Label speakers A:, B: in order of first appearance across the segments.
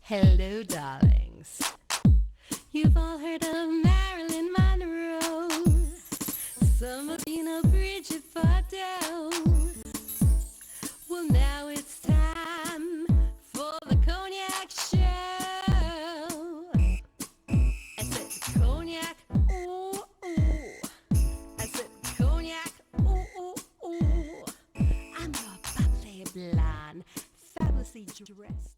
A: Hello, darlings. You've all heard of Marilyn Monroe. Some of you know Bridget Bardot. Well, now it's time for the Cognac Show. I said cognac, ooh, ooh. I said cognac, ooh, ooh, ooh. I'm your bubbly blonde, fabulously dressed.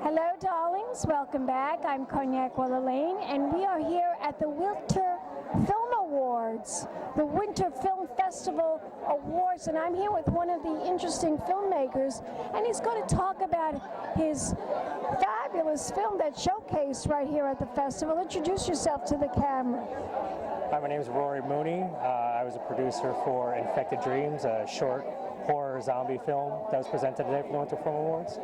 B: Hello, darlings. Welcome back. I'm Cognac Wellerlane, and we are here at the Winter Film Awards, the Winter Film Festival Awards, and I'm here with one of the interesting filmmakers, and he's going to talk about his fabulous film that's showcased right here at the festival. Introduce yourself to the camera.
C: Hi, my name is Rory Mooney. I was a producer for Infected Dreams, a short horror zombie film that was presented today for the Winter Film Awards.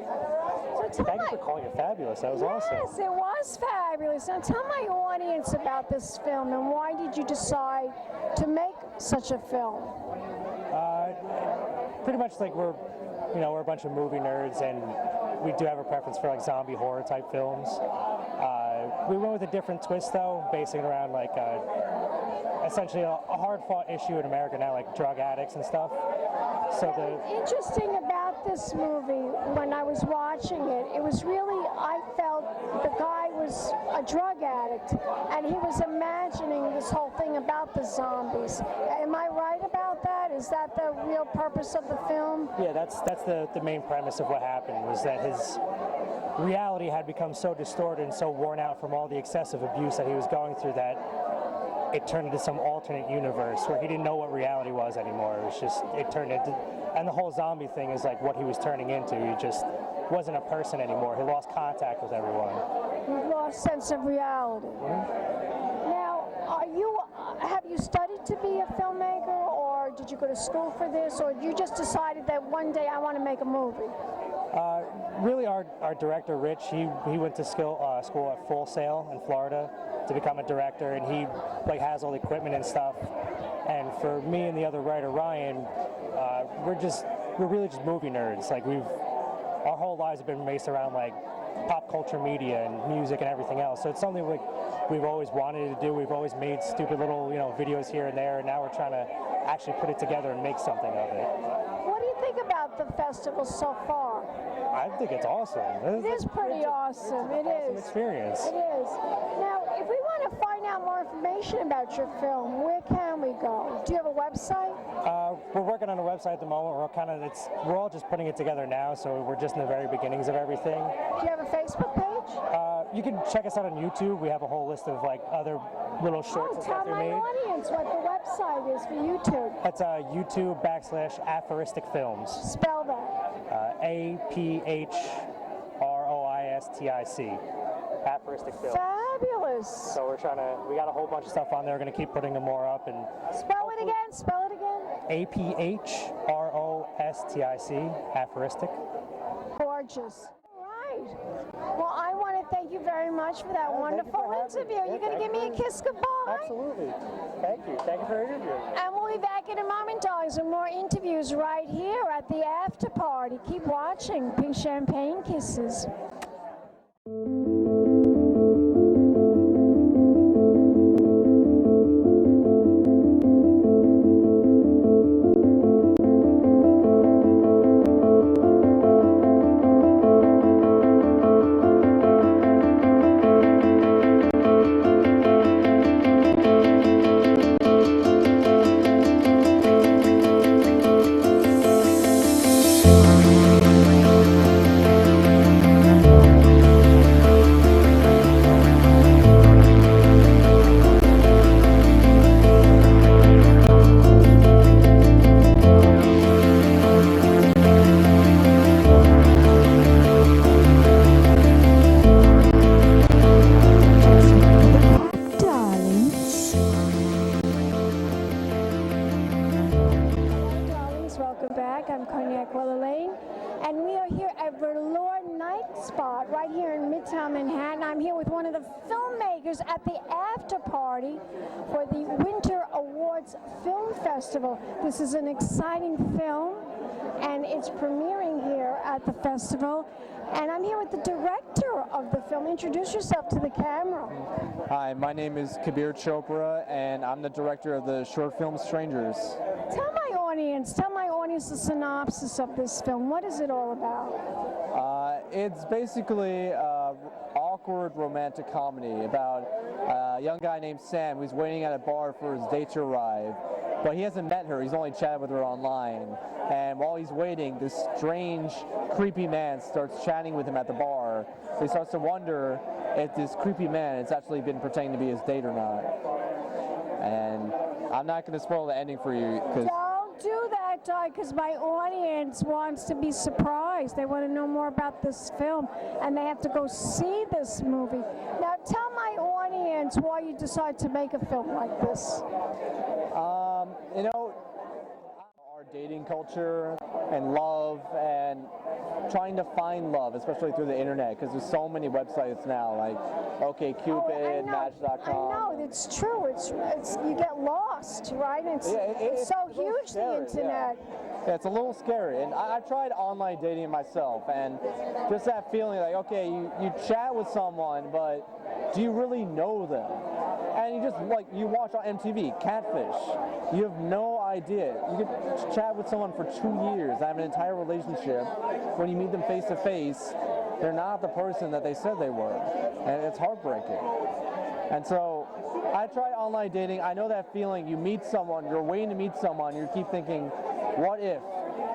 C: Thank you for calling it fabulous. That was awesome.
B: Yes, it was fabulous. Now tell my audience about this film and why did you decide to make such a film?
C: Pretty much like we're a bunch of movie nerds, and we do have a preference for like zombie horror type films. We went with a different twist though, basing it around like essentially a hard-fought issue in America now, like drug addicts and stuff. So
B: Interesting about this movie, when I was watching it, it was really, I felt the guy was a drug addict, and he was imagining this whole thing about the zombies. Am I right about that? Is that the real purpose of the film?
C: Yeah, that's the main premise of what happened, was that his reality had become so distorted and so worn out from all the excessive abuse that he was going through that it turned into some alternate universe where he didn't know what reality was anymore. It was just, it turned into, and the whole zombie thing is like what he was turning into. He just wasn't a person anymore. He lost contact with everyone.
B: He lost sense of reality.
C: Mm-hmm.
B: Now, have you studied to be a filmmaker, or did you go to school for this, or you just decided that one day I want to make a movie?
C: Really, our director, Rich, he went to school at Full Sail in Florida to become a director, and he like has all the equipment and stuff. And for me and the other writer, Ryan, we're really just movie nerds. Like our whole lives have been based around like pop culture media and music and everything else. So it's something we've always wanted to do. We've always made stupid little videos here and there, and now we're trying to actually put it together and make something of it.
B: What do you think about the festival so far?
C: I think it's awesome.
B: It is pretty awesome. It is.
C: Awesome experience.
B: It is. Now, if we want to find out more information about your film, where can we go? Do you have a website?
C: We're working on a website at the moment. We're all just putting it together now, so we're just in the very beginnings of everything.
B: Do you have a Facebook page?
C: You can check us out on YouTube. We have a whole list of like other little shorts that we made.
B: Tell my audience what the website is for YouTube.
C: That's YouTube.com/aphoristic films.
B: Spell that.
C: APHROISTIC. Aphoristic films.
B: Fabulous.
C: So we got a whole bunch of stuff on there. We're going to keep putting them more up. And
B: Spell it again.
C: APHROSTIC. Aphoristic.
B: Gorgeous. All right. Well, I want to thank you very much for that wonderful interview. You're going to give me a kiss goodbye?
C: Absolutely. Thank you. Thank you for the interview.
B: And we'll be back in a moment, darlings, with more interviews right here at the after party. Keep watching. Pink Champagne Kisses. darlings, welcome back. I'm Cognac Wellerlane, and we are here at Velour Night Spot right here in Midtown Manhattan. I'm here with one of the filmmakers at the after party for the Winter Awards Film Festival. This is an exciting film, and it's premiering here at the festival. And I'm here with the director of the film. Introduce yourself to the camera.
D: Hi, my name is Kabir Chopra, and I'm the director of the short film Strangers.
B: Tell my audience the synopsis of this film. What is it all about?
D: It's basically an awkward romantic comedy about a young guy named Sam who's waiting at a bar for his date to arrive. But he hasn't met her, he's only chatted with her online. And while he's waiting, this strange, creepy man starts chatting with him at the bar. He starts to wonder if this creepy man has actually been pretending to be his date or not. And I'm not going to spoil the ending for you.
B: Don't do that, Di, because my audience wants to be surprised. They want to know more about this film, and they have to go see this movie. Now, tell my audience why you decided to make a film like this.
D: You know, our dating culture and love and trying to find love, especially through the internet, because there's so many websites now, like OkCupid, Match.com.
B: I know, it's true. It's you get lost, right? It's so huge, the internet.
D: Yeah, it's a little scary, and I tried online dating myself, and just that feeling like, okay, you chat with someone, but do you really know them? And you just, like, you watch on MTV, Catfish, you have no idea. You could chat with someone for 2 years, have an entire relationship. When you meet them face to face, they're not the person that they said they were, and it's heartbreaking. And so I tried online dating. I know that feeling. You meet someone, you're waiting to meet someone, you keep thinking, what if?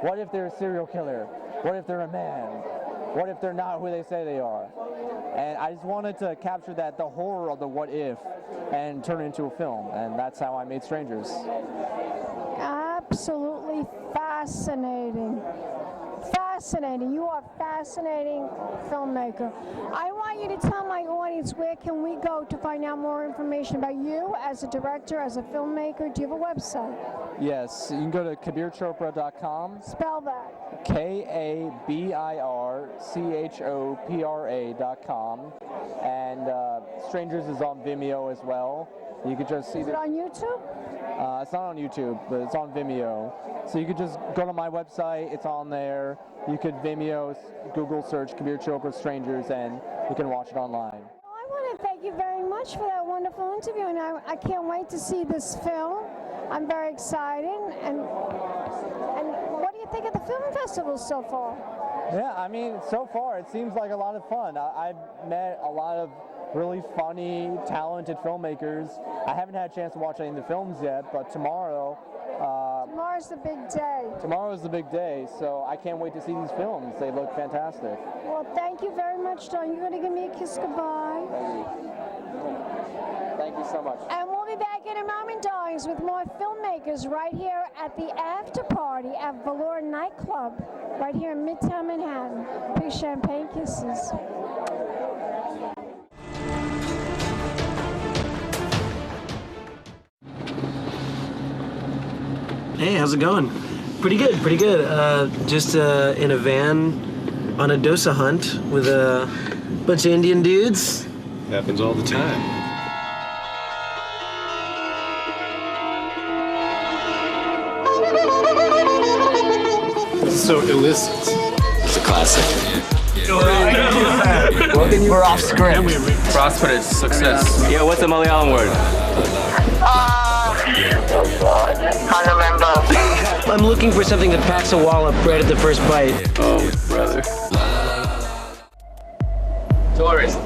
D: What if they're a serial killer? What if they're a man? What if they're not who they say they are? And I just wanted to capture that, the horror of the what if, and turn it into a film. And that's how I made Strangers.
B: Absolutely fascinating. Fascinating. You are a fascinating filmmaker. I want you to tell my audience, where can we go to find out more information about you as a director, as a filmmaker? Do you have a website?
D: Yes, you can go to KabirChopra.com.
B: Spell that.
D: KabirChopra.com. And Strangers is on Vimeo as well. You could just see
B: it on YouTube?
D: It's not on YouTube, but it's on Vimeo. So you could just go to my website, it's on there. You could Vimeo, Google search Kabir Chopra Strangers, and you can watch it online.
B: Well, I want to thank you very much for that wonderful interview, and I can't wait to see this film. I'm very excited. And what do you think of the film festival so far?
D: Yeah, I mean, so far it seems like a lot of fun. I've met a lot of really funny, talented filmmakers. I haven't had a chance to watch any of the films yet, but tomorrow...
B: Tomorrow's the big day.
D: Tomorrow's the big day, so I can't wait to see these films. They look fantastic.
B: Well, thank you very much, Don. You're going to give me a kiss goodbye.
D: Thank you. Thank you so much.
B: And we'll be back in a moment, darlings, with more filmmakers right here at the after party at Velour Nightclub, right here in Midtown Manhattan. Big champagne kisses.
E: Hey, how's it going? Pretty good, pretty good. Just in a van on a Dosa Hunt with a bunch of Indian dudes.
F: Happens all the time. So illicit. It's a classic.
G: We're off script.
H: Prosperous, success. Yeah, what's the Malayalam word?
G: I remember.
E: I'm looking for something that packs a wallop right at the first bite.
H: Oh, brother. Tourist.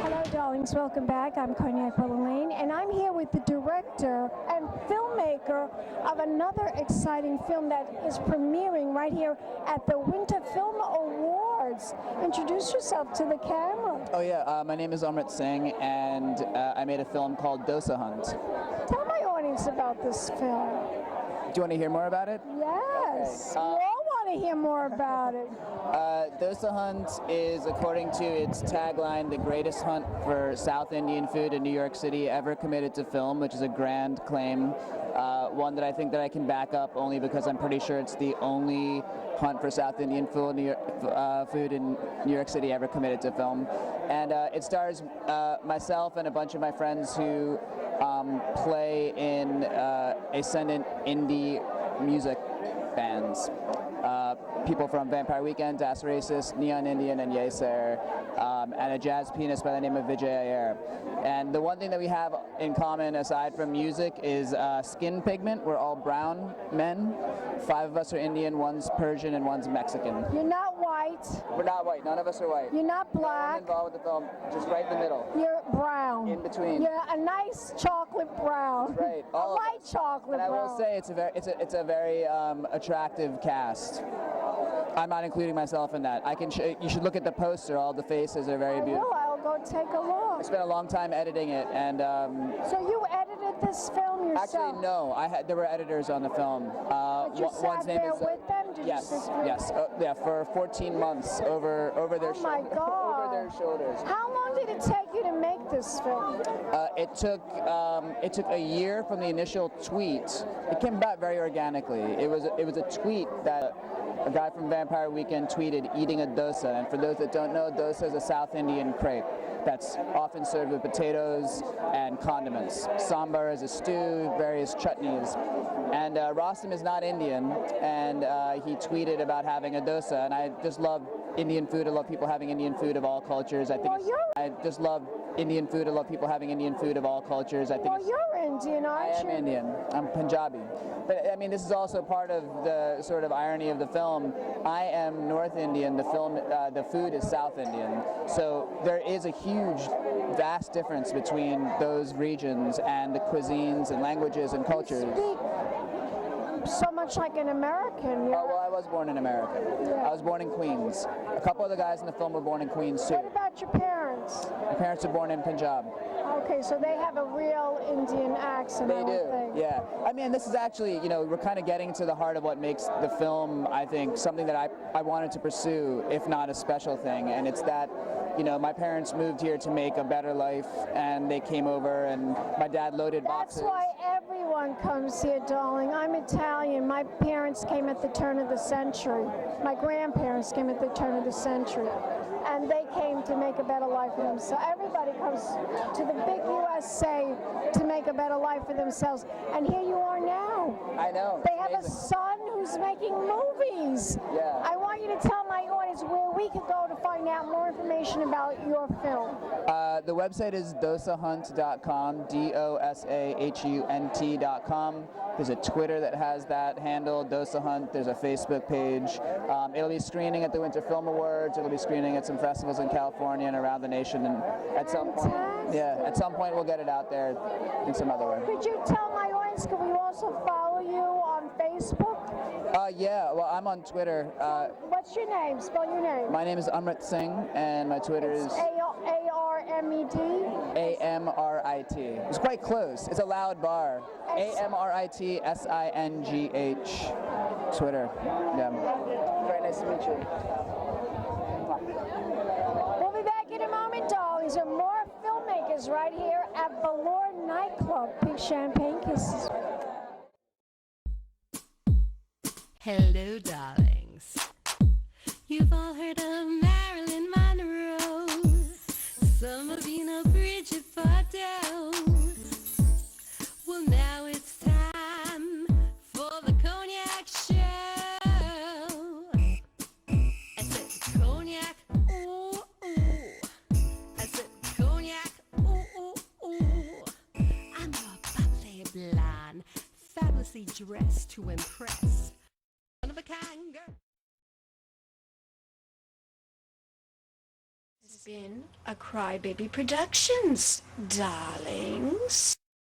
B: Hello, darlings. Welcome back. I'm Cognac Wellerlane, and I'm here with the director and filmmaker of another exciting film that is premiering right here at the Winter Film Awards. Introduce yourself to the camera.
I: Oh yeah, my name is Amrit Singh, and I made a film called Dosa Hunt.
B: Tell my audience about this film.
I: Do you want to hear more about it?
B: Yes. We all want to hear more about it.
I: Dosa Hunt is, according to its tagline, the greatest hunt for South Indian food in New York City ever committed to film, which is a grand claim. One that I think that I can back up only because I'm pretty sure it's the only hunt for South Indian food in New York City ever committed to film. And it stars myself and a bunch of my friends who play in ascendant indie music bands. People from Vampire Weekend, Das Racist, Neon Indian, and Yeser, and a jazz pianist by the name of Vijay Iyer. And the one thing that we have in common, aside from music, is skin pigment. We're all brown men. 5 of us are Indian, 1's Persian, and 1's Mexican.
B: You're not white.
I: We're not white. None of us are white.
B: You're not black.
I: I'm involved with the film, just right in the middle.
B: You're brown.
I: In between.
B: You're a nice chocolate brown.
I: Right.
B: A light chocolate
I: brown. And I
B: brown.
I: will say it's a very attractive cast. I'm not including myself in that. You should look at the poster. All the faces are very beautiful.
B: I'll go take a look.
I: I spent a long time editing it, and
B: so you edited this film yourself?
I: Actually, no. There were editors on the film.
B: But you sat there with them?
I: Yes. Yeah, for 14 months over their
B: Oh my God.
I: over their shoulders.
B: How long did it take you to make this film?
I: It took a year from the initial tweet. It came about very organically. It was a tweet that a guy from Vampire Weekend tweeted, eating a dosa. And for those that don't know, dosa is a South Indian crepe that's often served with potatoes and condiments. Sambar is a stew, various chutneys. And Rostam is not Indian, and he tweeted about having a dosa. And I just love Indian food. I love people having Indian food of all cultures. I just love Indian food. I love people having Indian food of all cultures. You're
B: Indian, aren't you?
I: I am Indian. I'm Punjabi. But I mean, this is also part of the sort of irony of the film. I am North Indian. The food is South Indian. So there is a huge, vast difference between those regions and the cuisines and languages and cultures.
B: You speak so much like an American.
I: Oh, well, I was born in America.
B: Yeah.
I: I was born in Queens. A couple of the guys in the film were born in Queens too.
B: What about your parents?
I: My parents were born in Punjab.
B: Okay, so they have a real Indian accent.
I: They do, yeah. I mean, this is actually, we're kind of getting to the heart of what makes the film, I think, something that I wanted to pursue, if not a special thing. And it's that, my parents moved here to make a better life, and they came over, and my dad loaded boxes.
B: That's why everyone comes here, darling. I'm Italian. My parents came at the turn of the century. My grandparents came at the turn of the century. And they came to make a better life for themselves. Everybody comes to the big USA to make a better life for themselves. And here you are now.
I: I know.
B: They have a son who's making movies.
I: Yeah.
B: I want you to tell my audience where we could go to find out more information about your film.
I: The website is dosahunt.com, DOSAHUNT.com. There's a Twitter that has that handle, Dosa Hunt. There's a Facebook page. It'll be screening at the Winter Film Awards. It'll be screening at some festivals in California and around the nation. And at some point we'll get it out there in some other way.
B: Could you tell my audience, could we also follow you on Facebook?
I: Yeah, well, I'm on Twitter.
B: What's your name? Spell your name.
I: My name is Amrit Singh, and my Twitter is
B: A-R-M-E-D?
I: A-M-R-I-T. It's quite close. It's a loud bar. A-M-R-I-T-S-I-N-G-H. Twitter. Yeah. Very nice to meet you.
B: We'll be back in a moment, darlings, with more filmmakers right here at Velour Nightclub. Big champagne kisses.
A: Hello, darlings. You've all heard of Marilyn Monroe. Some of you know Bridget Bardot. Well, now it's time for the cognac show. I said cognac, ooh, ooh. I said cognac, ooh, ooh, ooh. I'm your bubbly blonde, fabulously dressed to impress. One of a kind girl. This has been a Crybaby Productions, darlings.